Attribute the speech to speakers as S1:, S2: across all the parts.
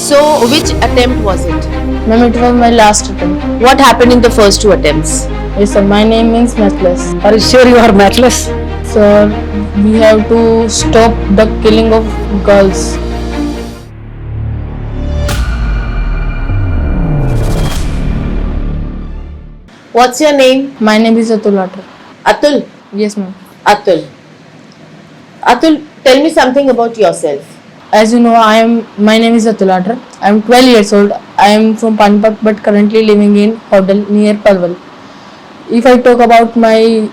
S1: So, which attempt was it?
S2: Ma'am, it was my last attempt.
S1: What happened in the first two attempts?
S2: Yes, sir. My name means matchless.
S3: Are you sure you are matchless?
S2: Sir, we have to stop the killing of girls.
S1: What's your name?
S2: My name is Atul Latter.
S1: Atul.
S2: Yes, ma'am.
S1: Atul. Atul, tell me something about yourself.
S2: As you know, my name is Atul Latter. I am 12 years old. I am from Panipat but currently living in Hodal near Palwal. If I talk about my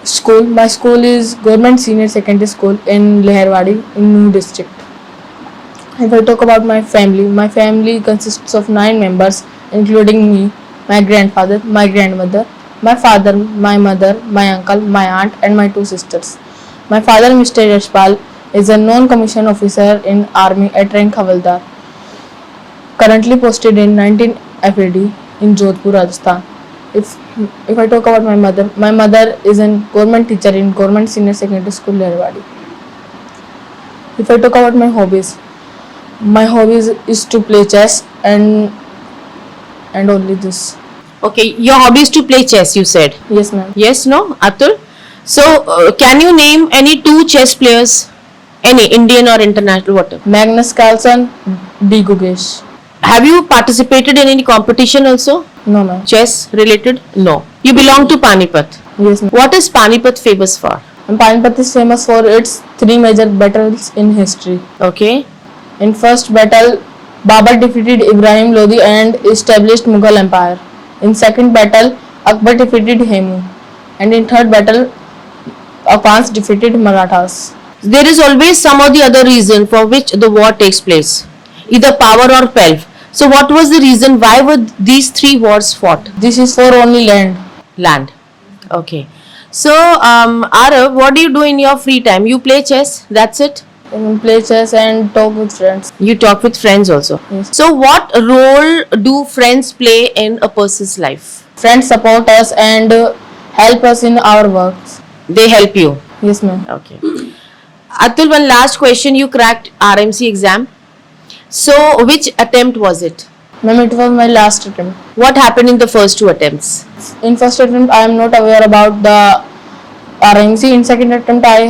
S2: school is Government Senior Secondary School in Leherwadi in Nuh district. If I talk about my family consists of 9 members including me, my grandfather, my grandmother, my father, my mother, my uncle, my aunt and my 2 sisters. My father, Mr. Yashpal, is a non-commissioned officer in army at rank Havaldar, currently posted in 19 FAD in Jodhpur, Rajasthan. If I talk about my mother is a government teacher in Government Senior Secondary School, Leherwadi. If I talk about my hobbies is to play chess and only this.
S1: Okay, your hobby is to play chess, you said.
S2: Yes, ma'am.
S1: Yes, no, Atul? So, can you name any 2 chess players? Any, Indian or international, whatever.
S2: Magnus Carlsen, D. Gugesh.
S1: Have you participated in any competition also?
S2: No, ma'am.
S1: Chess related? No. You belong to Panipat.
S2: Yes, ma'am.
S1: What is Panipat famous for?
S2: And Panipat is famous for its 3 major battles in history.
S1: Okay.
S2: In first battle, Babur defeated Ibrahim Lodi and established Mughal Empire. In second battle, Akbar defeated Hemu. And in third battle, Afghans defeated Marathas.
S1: There is always some or the other reason for which the war takes place, either power or pelf. So what was the reason? Why were these 3 wars fought?
S2: This is for only land.
S1: Land. Okay. So, Arav, what do you do in your free time? You play chess? That's it?
S2: You can play chess and talk with friends.
S1: You talk with friends also.
S2: Yes.
S1: So, what role do friends play in a person's life?
S2: Friends support us and help us in our works.
S1: They help you.
S2: Yes, ma'am.
S1: Okay. Atul, one last question. You cracked RMC exam. So, which attempt was it?
S2: Ma'am, it was my last attempt.
S1: What happened in the first 2 attempts?
S2: In first attempt, I am not aware about the RMC. In second attempt, I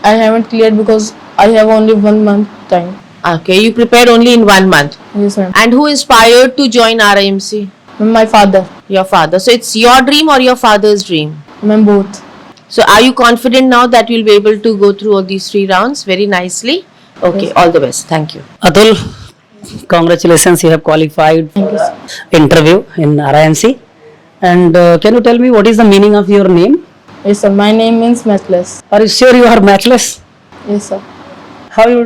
S2: haven't cleared because I have only 1 month time.
S1: Okay, you prepared only in 1 month.
S2: Yes, ma'am.
S1: And who inspired to join RMC?
S2: Ma'am, my father.
S1: Your father. So, it's your dream or your father's dream?
S2: Ma'am, both.
S1: So, are you confident now that you'll be able to go through all these 3 rounds very nicely? Okay,
S2: Yes.
S1: all the best. Thank you.
S3: Atul, congratulations, you have qualified
S2: Thank you, sir.
S3: interview in RIMC. And can you tell me what is the meaning of your name?
S2: Yes, sir. My name means matchless.
S3: Are you sure you are matchless?
S2: Yes, sir.
S3: How you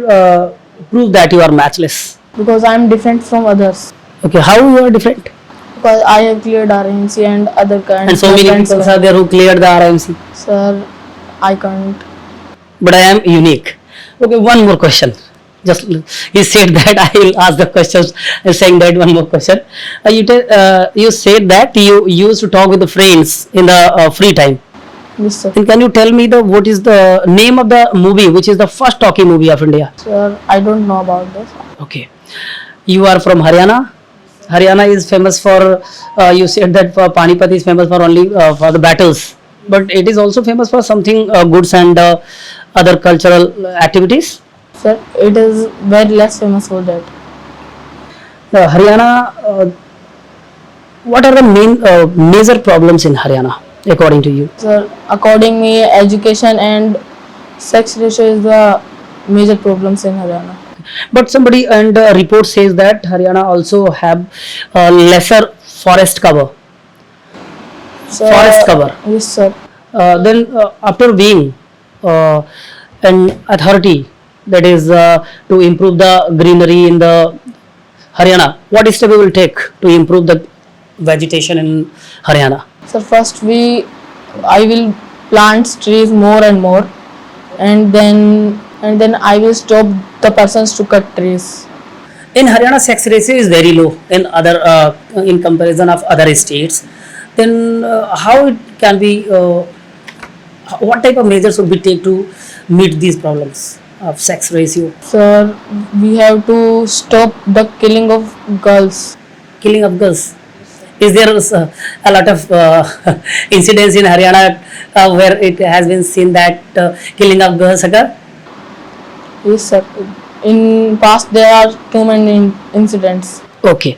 S3: prove that you are matchless?
S2: Because I am different from others.
S3: Okay, how you are different?
S2: Because I have cleared RMC and other kinds.
S3: And so many people are there who cleared the RIMC.
S2: Sir, I can't.
S3: But I am unique. Okay, one more question. Just he said that I will ask the questions. Saying that one more question. You said that you used to talk with the friends in the free time.
S2: Yes, sir.
S3: And can you tell me what is the name of the movie, which is the first talkie movie of India?
S2: Sir, I don't know about this.
S3: Okay. You are from Haryana. Haryana is famous for, you said that Panipat is famous for only for the battles. But it is also famous for something goods and other cultural activities.
S2: Sir, it is very less famous for that.
S3: Haryana, what are the main major problems in Haryana according to you?
S2: Sir, according me, education and sex ratio is the major problems in Haryana.
S3: But somebody and report says that Haryana also have lesser forest cover.
S2: Sir,
S3: Forest cover.
S2: Yes, sir.
S3: Then after being an authority that is to improve the greenery in the Haryana, what step we will take to improve the vegetation in Haryana?
S2: So first I will plant trees more and more, and then I will stop the persons to cut trees.
S3: In Haryana, sex ratio is very low in other in comparison of other states. Then how it can be? What type of measures would we take to meet these problems? of sex ratio?
S2: Sir, we have to stop the killing of girls.
S3: Killing of girls. Is there a lot of incidents in Haryana where it has been seen that killing of girls occur?
S2: Yes, sir. In past, there are too many incidents.
S3: Okay.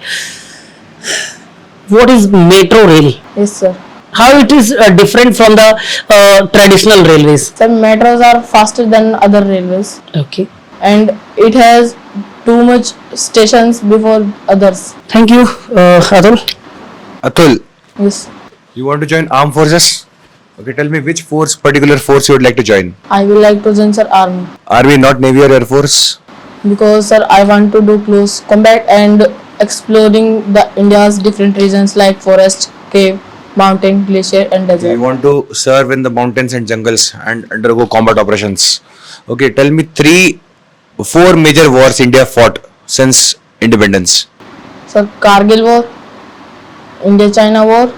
S3: What is metro rail?
S2: Yes, sir.
S3: How it is different from the traditional railways?
S2: Sir, metros are faster than other railways,
S3: Okay.
S2: and it has too much stations before others.
S3: Thank you, Atul.
S4: Atul,
S2: Yes,
S4: you want to join armed forces? Okay, tell me which particular force you would like to join.
S2: I will like to join, sir, army,
S4: Army, not Navy or Air Force?
S2: because, sir, I want to do close combat and exploring the India's different regions like forest, cave, mountain, glacier, and
S4: You
S2: desert.
S4: want to serve in the mountains and jungles and undergo combat operations. Okay, tell me four major wars India fought since independence.
S2: Sir, Kargil War, India-China War,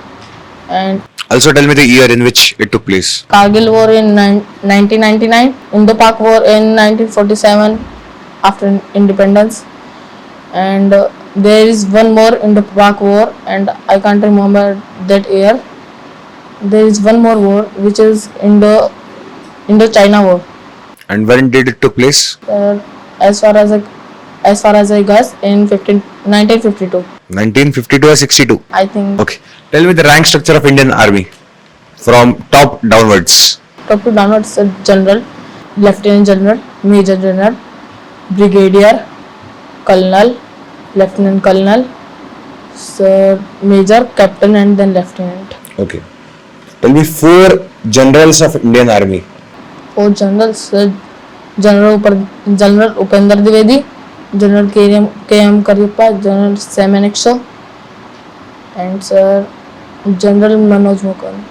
S2: and
S4: Also tell me the year in which it took place.
S2: Kargil War in 1999, Indo-Pak War in 1947 after independence, and there is one more Indo-Pak War, and I can't remember that year. There is one more war which is Indo-China War.
S4: And when did it took place?
S2: As far as I guess, in 1952,
S4: 1952 or 62?
S2: I think.
S4: Okay. Tell me the rank structure of Indian Army from top downwards.
S2: Top to downwards, General, Lieutenant General, Major General, Brigadier, Colonel, Lieutenant Colonel, Sir, Major, Captain, and then Lieutenant.
S4: Okay. Tell me four generals of Indian Army.
S2: Four generals, General Upendra Dwivedi, General K.M. Karyappa, General Samuel Exo, and Sir General Manoj Mukund.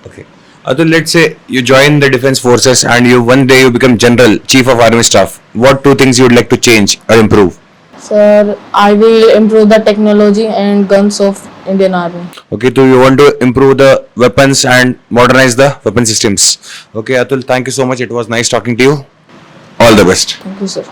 S4: Okay. Atul, let's say you join the defense forces and one day you become general, chief of army staff. What two things you would like to change or improve?
S2: Sir, I will improve the technology and guns of Indian Army.
S4: Okay, so you want to improve the weapons and modernize the weapon systems. Okay, Atul, thank you so much. It was nice talking to you. All the best.
S2: Thank you, sir.